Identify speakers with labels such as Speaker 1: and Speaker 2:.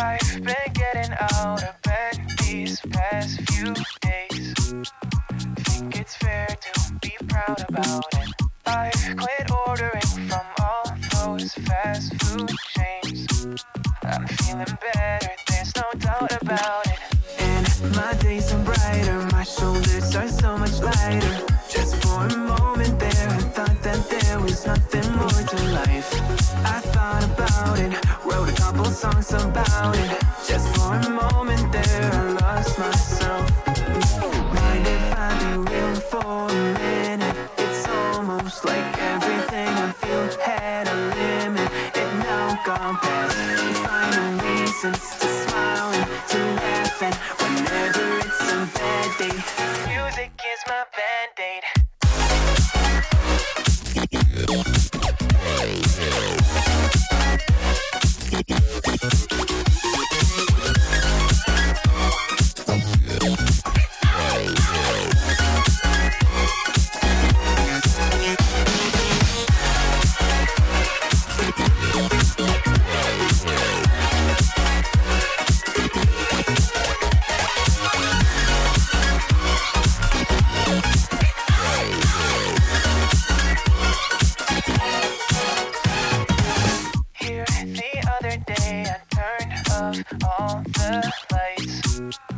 Speaker 1: I've been getting out of bed these past few days. Think it's fair to be proud about it. I've quit ordering from all those fast food chains. I'm feeling better, there's no doubt about it. And my days are brighter, my shoulders are so much lighter. Just for a moment there, I thought that there was nothing more to life. I thought about it, wrote a couple songs about it. Just for a moment there, I lost myself. Mind if I be real for a minute? It's almost like everything I feel had a limit. It now gone past. Finding reasons to smile and to laugh at whenever it's a bad day. Music is my band-aid. Here the other day I turned off all the lights.